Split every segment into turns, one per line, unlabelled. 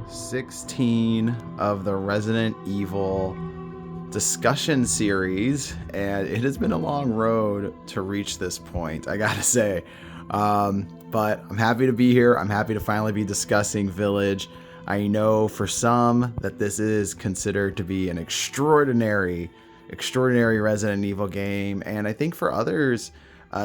16 of the Resident Evil discussion series, and it has been a long road to reach this point, I gotta say. But I'm happy to be here. I'm happy to finally be discussing Village. I know for some that this is considered to be an extraordinary Resident Evil game, and I think for others,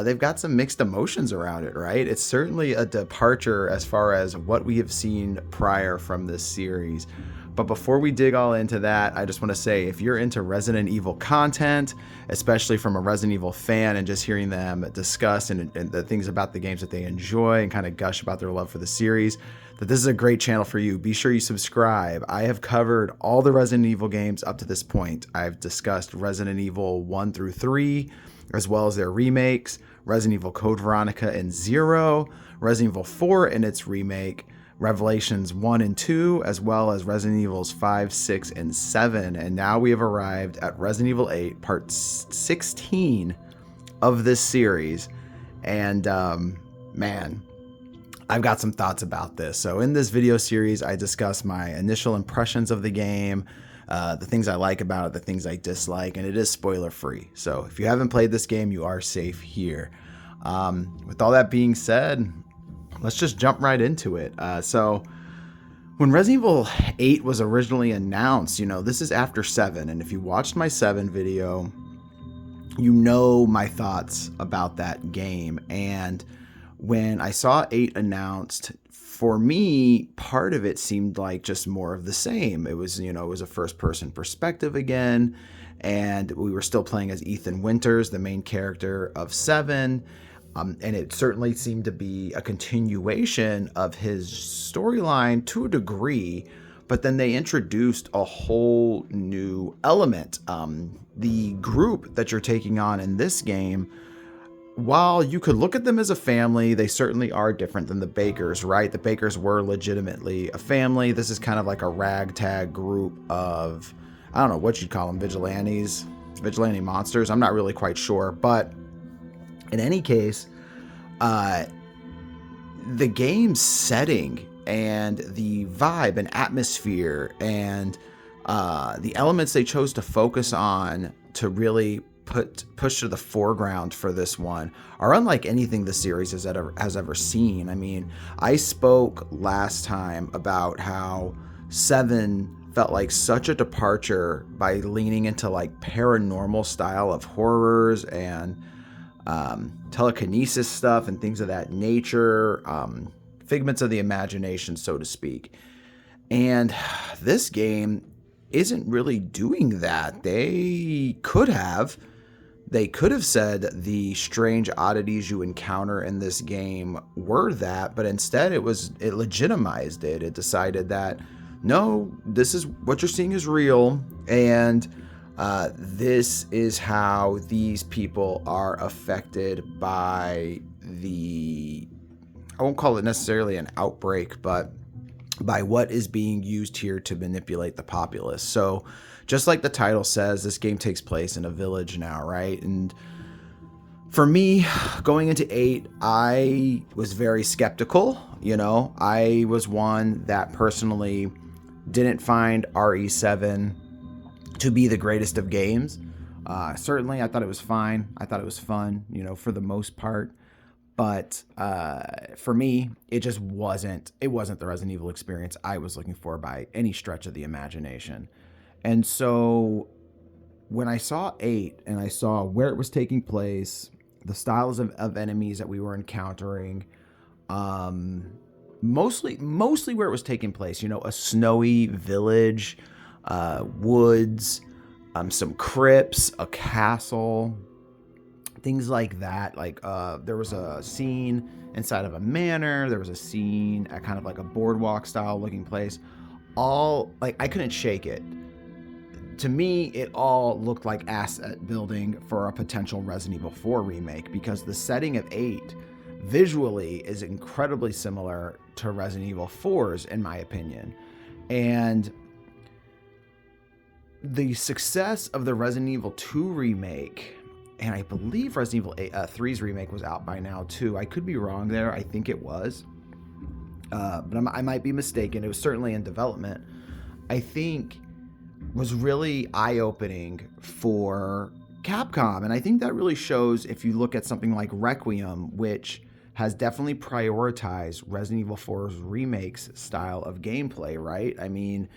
they've got some mixed emotions around it, right? It's certainly a departure as far as what we have seen prior from this series. But before we dig all into that, I just want to say, if you're into Resident Evil content, especially from a Resident Evil fan and just hearing them discuss and the things about the games that they enjoy and kind of gush about their love for the series, that this is a great channel for you. Be sure you subscribe. I have covered all the Resident Evil games up to this point. I've discussed Resident Evil 1 through 3, as well as their remakes, Resident Evil Code Veronica and Zero, Resident Evil 4 and its remake, Revelations 1 and 2, as well as Resident Evils 5, 6, and 7. And now we have arrived at Resident Evil 8, part 16 of this series. And man, I've got some thoughts about this. So in this video series, I discuss my initial impressions of the game, the things I like about it, the things I dislike, and it is spoiler free. So if you haven't played this game, you are safe here. With all that being said, let's just jump right into it. So when Resident Evil 8 was originally announced, this is after 7. And if you watched my 7 video, you know my thoughts about that game. And when I saw 8 announced, for me, part of it seemed like just more of the same. It was, it was a first-person perspective again, and we were still playing as Ethan Winters, the main character of 7, and it certainly seemed to be a continuation of his storyline to a degree, but then they introduced a whole new element. The group that you're taking on in this game, while you could look at them as a family, they certainly are different than the Bakers, right? The Bakers were legitimately a family. This is kind of like a ragtag group of, I don't know what you'd call them, vigilante monsters. I'm not really quite sure. But in any case, the game's setting and the vibe and atmosphere and the elements they chose to focus on to really push to the foreground for this one are unlike anything the series has ever seen. I mean, I spoke last time about how 7 felt like such a departure by leaning into like paranormal style of horrors and telekinesis stuff and things of that nature, figments of the imagination, so to speak. And this game isn't really doing that. They could have said the strange oddities you encounter in this game were that, but instead it legitimized it. It decided that, no, this is what you're seeing is real, and this is how these people are affected by I won't call it necessarily an outbreak, but by what is being used here to manipulate the populace. So just like the title says, this game takes place in a village now, right? And for me, going into 8, I was very skeptical. I was one that personally didn't find RE7 to be the greatest of games. Certainly, I thought it was fine. I thought it was fun, for the most part. But for me, it just wasn't the Resident Evil experience I was looking for by any stretch of the imagination. And so when I saw 8 and I saw where it was taking place, the styles of enemies that we were encountering, mostly where it was taking place, a snowy village, woods, some crypts, a castle, things like that. Like there was a scene inside of a manor. There was a scene at kind of like a boardwalk style looking place. All like I couldn't shake it. To me, it all looked like asset building for a potential Resident Evil 4 remake, because the setting of 8 visually is incredibly similar to Resident Evil 4's, in my opinion. And the success of the Resident Evil 2 remake, and I believe Resident Evil 3's remake was out by now too. I could be wrong there. I think it was. but I might be mistaken. It was certainly in development. I think was really eye-opening for Capcom. And I think that really shows if you look at something like Requiem, which has definitely prioritized Resident Evil 4's remake's style of gameplay, right? I mean,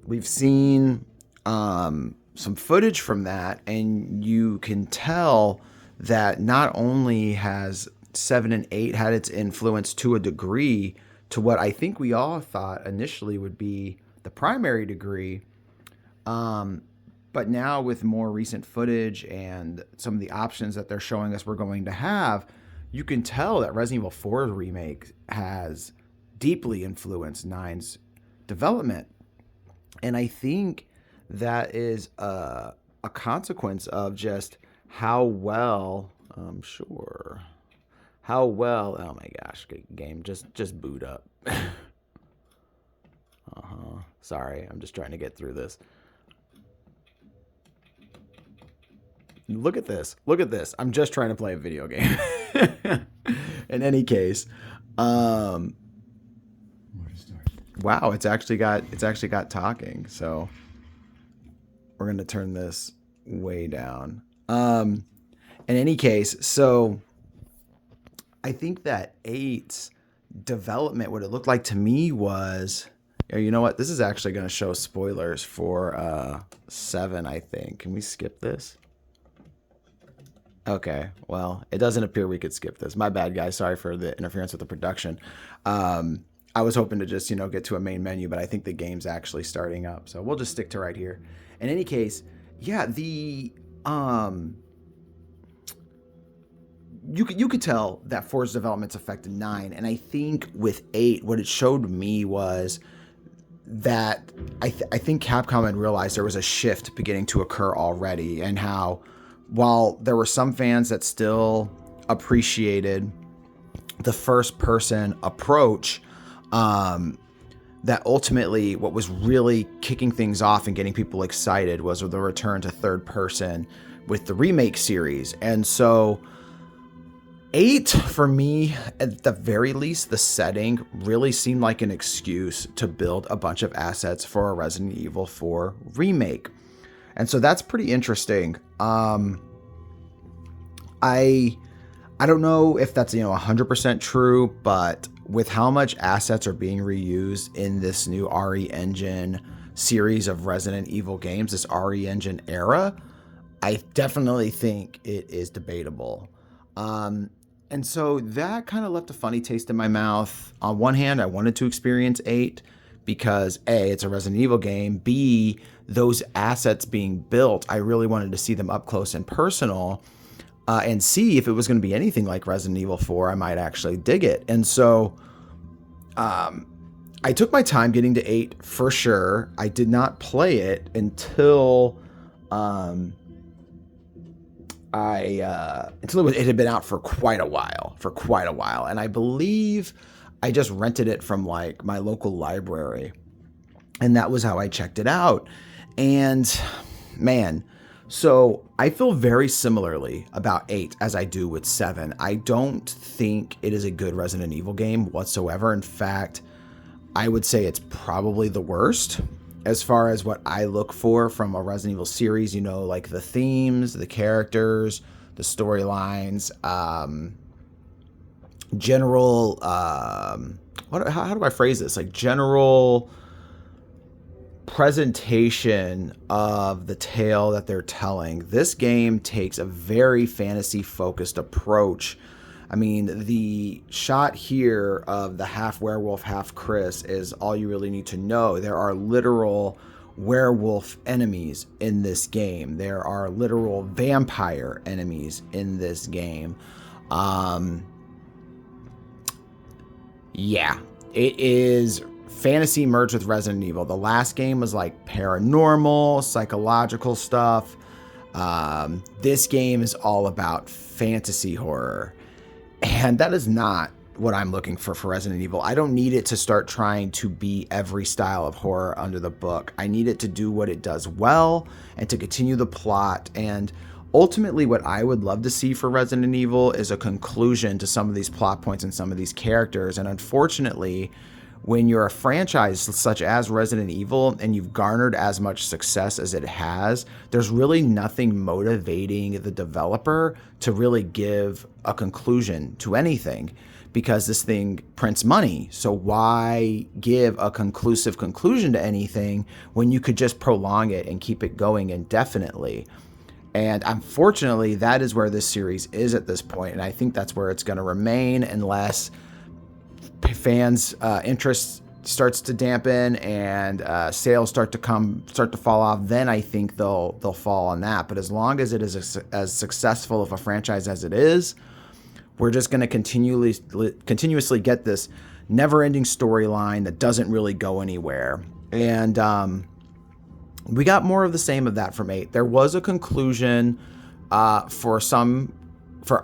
we've seen some footage from that, and you can tell that not only has 7 and 8 had its influence to a degree to what I think we all thought initially would be the primary degree, but now with more recent footage and some of the options that they're showing us we're going to have, you can tell that Resident Evil 4's remake has deeply influenced 9's development. And I think that is a consequence of just how well, how well, oh my gosh, game, just boot up. Sorry, I'm just trying to get through this. Look at this. Look at this. I'm just trying to play a video game. In any case, wow, it's actually got talking. So we're going to turn this way down. In any case, so I think that 8's development, what it looked like to me was, you know what? This is actually going to show spoilers for 7, I think. Can we skip this? Okay, well, it doesn't appear we could skip this. My bad, guys. Sorry for the interference with the production. I was hoping to just, get to a main menu, but I think the game's actually starting up. So we'll just stick to right here. In any case, yeah, the you could tell that 4's development's affected 9, and I think with 8, what it showed me was that I think Capcom had realized there was a shift beginning to occur already, and how while there were some fans that still appreciated the first-person approach, that ultimately what was really kicking things off and getting people excited was the return to third-person with the remake series. And so 8, for me, at the very least, the setting really seemed like an excuse to build a bunch of assets for a Resident Evil 4 remake. And so that's pretty interesting. I don't know if that's 100% true, but with how much assets are being reused in this new RE Engine series of Resident Evil games, this RE Engine era, I definitely think it is debatable. And so that kind of left a funny taste in my mouth. On one hand, I wanted to experience 8 because A, it's a Resident Evil game. B, those assets being built, I really wanted to see them up close and personal. And C, if it was going to be anything like Resident Evil 4, I might actually dig it. And so I took my time getting to 8 for sure. I did not play it until it had been out for quite a while. And I believe I just rented it from like my local library, and that was how I checked it out. And man, so I feel very similarly about 8 as I do with 7. I don't think it is a good Resident Evil game whatsoever. In fact, I would say it's probably the worst as far as what I look for from a Resident Evil series, like the themes, the characters, the storylines, general, how do I phrase this? Like general presentation of the tale that they're telling. This game takes a very fantasy focused approach. I mean, the shot here of the half werewolf, half Chris is all you really need to know. There are literal werewolf enemies in this game. There are literal vampire enemies in this game. Yeah, it is fantasy merged with Resident Evil. The last game was like paranormal, psychological stuff. This game is all about fantasy horror. And that is not what I'm looking for Resident Evil. I don't need it to start trying to be every style of horror under the book. I need it to do what it does well and to continue the plot. And ultimately, what I would love to see for Resident Evil is a conclusion to some of these plot points and some of these characters. And unfortunately, when you're a franchise such as Resident Evil and you've garnered as much success as it has, there's really nothing motivating the developer to really give a conclusion to anything, because this thing prints money. So why give a conclusive conclusion to anything when you could just prolong it and keep it going indefinitely? And unfortunately, that is where this series is at this point, and I think that's where it's going to remain unless fans' interest starts to dampen and sales start to fall off. Then I think they'll fall on that. But as long as it is as successful of a franchise as it is, we're just going to continuously get this never-ending storyline that doesn't really go anywhere. And we got more of the same of that from 8. There was a conclusion for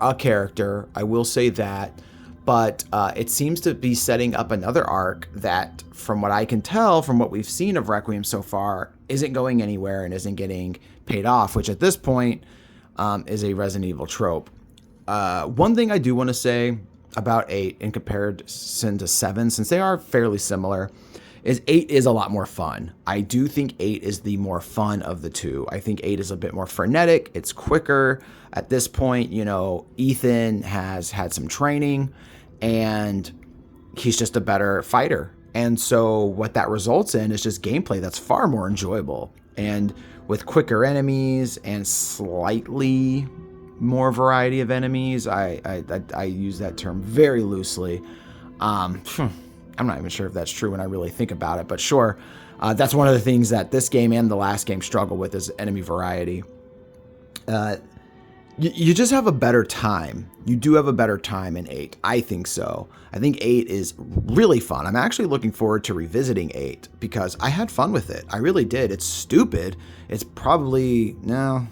a character, I will say that, but it seems to be setting up another arc that, from what I can tell, from what we've seen of Requiem so far, isn't going anywhere and isn't getting paid off, which at this point is a Resident Evil trope. One thing I do want to say about 8 in comparison to 7, since they are fairly similar, is 8 is a lot more fun. I do think 8 is the more fun of the two. I think 8 is a bit more frenetic. It's quicker. At this point, Ethan has had some training and he's just a better fighter. And so what that results in is just gameplay that's far more enjoyable. And with quicker enemies and slightly more variety of enemies, I use that term very loosely. I'm not even sure if that's true when I really think about it, but sure. That's one of the things that this game and the last game struggle with, is enemy variety. You just have a better time. You do have a better time in 8. I think so. I think 8 is really fun. I'm actually looking forward to revisiting 8 because I had fun with it. I really did. It's stupid. It's probably, no,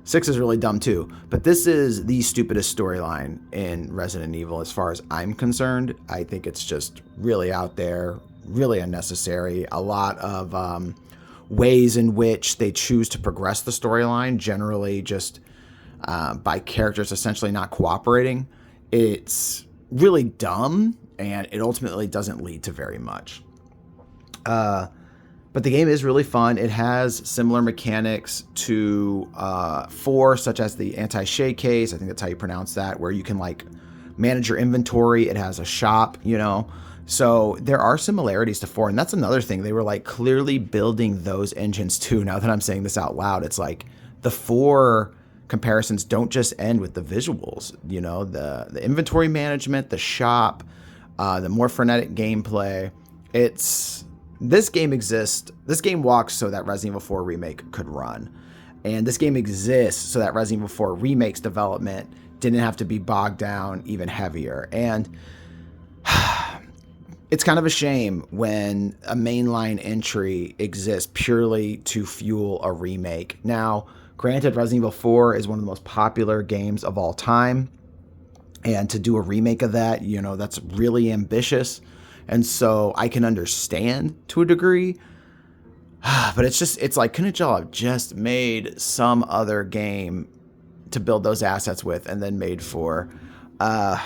6 is really dumb too, but this is the stupidest storyline in Resident Evil as far as I'm concerned. I think it's just really out there, really unnecessary. A lot of ways in which they choose to progress the storyline, generally just by characters essentially not cooperating. It's really dumb, and it ultimately doesn't lead to very much. But the game is really fun. It has similar mechanics to 4, such as the anti-shade case. I think that's how you pronounce that, where you can manage your inventory. It has a shop, So there are similarities to 4, and that's another thing. They were clearly building those engines too. Now that I'm saying this out loud, it's the 4 comparisons don't just end with the visuals. The inventory management, the shop, the more frenetic gameplay. This game exists. This game walks so that Resident Evil 4 Remake could run. And this game exists so that Resident Evil 4 Remake's development didn't have to be bogged down even heavier. And it's kind of a shame when a mainline entry exists purely to fuel a remake. Now, granted, Resident Evil 4 is one of the most popular games of all time. And to do a remake of that, that's really ambitious. And so I can understand to a degree, but it's couldn't y'all have just made some other game to build those assets with and then made 4? I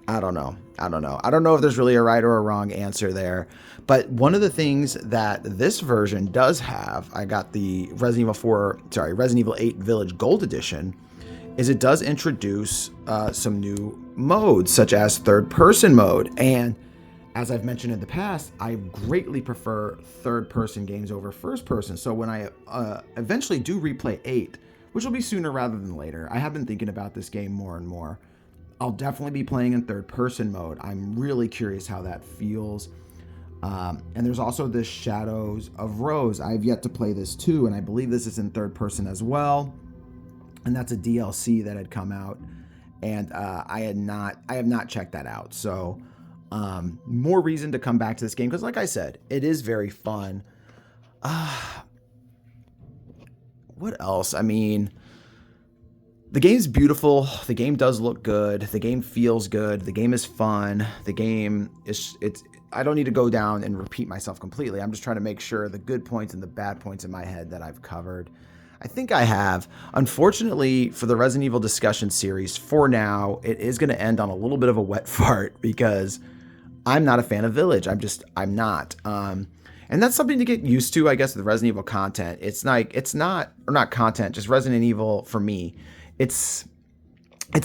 don't know. I don't know if there's really a right or a wrong answer there. But one of the things that this version does have, I got the Resident Evil 8 Village Gold Edition, is it does introduce some new modes, such as third-person mode. And as I've mentioned in the past, I greatly prefer third-person games over first-person. So when I eventually do replay 8, which will be sooner rather than later, I have been thinking about this game more and more. I'll definitely be playing in third-person mode. I'm really curious how that feels. And there's also this Shadows of Rose. I've yet to play this too, and I believe this is in third-person as well. And that's a DLC that had come out, and I have not checked that out. So more reason to come back to this game, because like I said, it is very fun. What else? I mean, the game's beautiful. The game does look good. The game feels good. The game is fun. The game is, I don't need to go down and repeat myself completely. I'm just trying to make sure the good points and the bad points in my head that I've covered. I think I have. Unfortunately, for the Resident Evil discussion series, for now, it is going to end on a little bit of a wet fart, because I'm not a fan of Village. I'm not. And that's something to get used to, I guess, with Resident Evil content. Not content, just Resident Evil for me. It's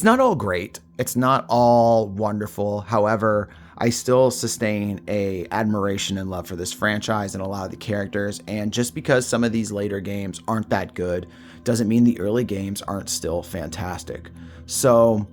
not all great. It's not all wonderful. However, I still sustain a admiration and love for this franchise and a lot of the characters. And just because some of these later games aren't that good doesn't mean the early games aren't still fantastic. So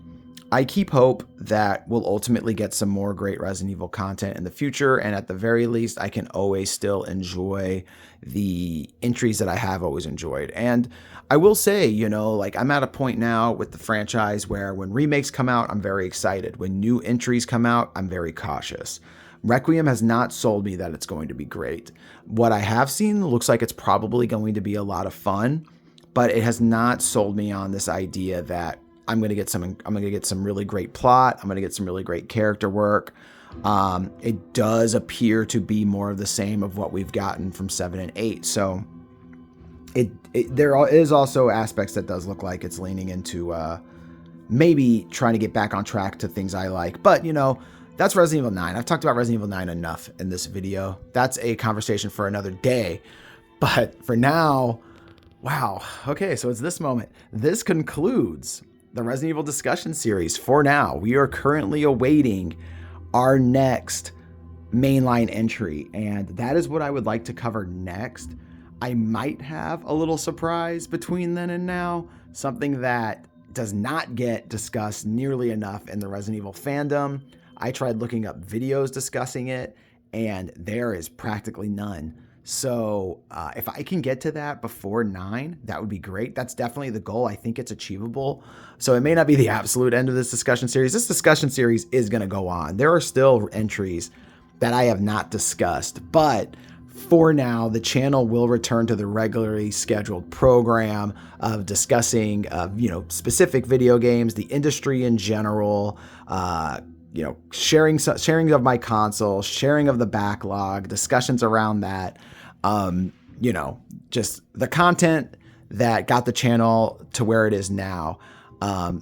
I keep hope that we'll ultimately get some more great Resident Evil content in the future. And at the very least, I can always still enjoy the entries that I have always enjoyed. And I will say, like I'm at a point now with the franchise where when remakes come out, I'm very excited. When new entries come out, I'm very cautious. Requiem has not sold me that it's going to be great. What I have seen looks like it's probably going to be a lot of fun, but it has not sold me on this idea that I'm going to get some really great plot. I'm going to get some really great character work. It does appear to be more of the same of what we've gotten from 7 and 8. So there is also aspects that does look like it's leaning into maybe trying to get back on track to things I like. But, that's Resident Evil 9. I've talked about Resident Evil 9 enough in this video. That's a conversation for another day. But for now, wow. Okay, so it's this moment. This concludes the Resident Evil discussion series for now. We are currently awaiting our next mainline entry, and that is what I would like to cover next. I might have a little surprise between then and now, something that does not get discussed nearly enough in the Resident Evil fandom. I tried looking up videos discussing it, and there is practically none. So if I can get to that before 9, that would be great. That's definitely the goal. I think it's achievable. So it may not be the absolute end of this discussion series. This discussion series is going to go on. There are still entries that I have not discussed, but for now, the channel will return to the regularly scheduled program of discussing, specific video games, the industry in general, sharing of my console, sharing of the backlog, discussions around that, just the content that got the channel to where it is now.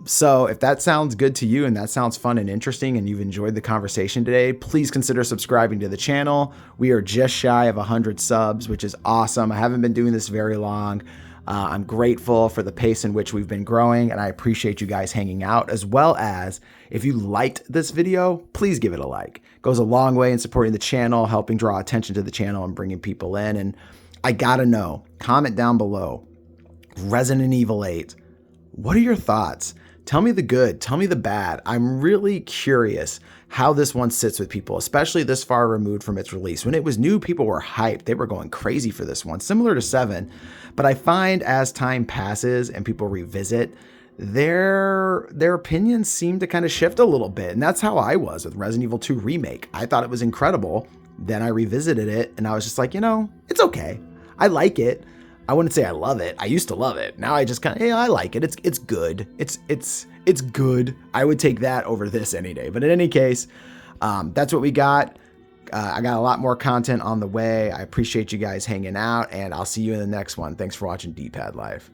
So if that sounds good to you and that sounds fun and interesting and you've enjoyed the conversation today, please consider subscribing to the channel. We are just shy of 100 subs, which is awesome. I haven't been doing this very long. I'm grateful for the pace in which we've been growing, and I appreciate you guys hanging out, as well as if you liked this video, please give it a like. It goes a long way in supporting the channel, helping draw attention to the channel and bringing people in. And I gotta know, comment down below, Resident Evil 8. What are your thoughts? Tell me the good, tell me the bad. I'm really curious how this one sits with people, especially this far removed from its release. When it was new, people were hyped. They were going crazy for this one, similar to 7. But I find as time passes and people revisit, their opinions seem to kind of shift a little bit. And that's how I was with Resident Evil 2 Remake. I thought it was incredible. Then I revisited it and I was just like, it's okay. I like it. I wouldn't say I love it. I used to love it. Now I just kind of, I like it. It's good. It's good. I would take that over this any day. But in any case, that's what we got. I got a lot more content on the way. I appreciate you guys hanging out, and I'll see you in the next one. Thanks for watching D+Pad Life.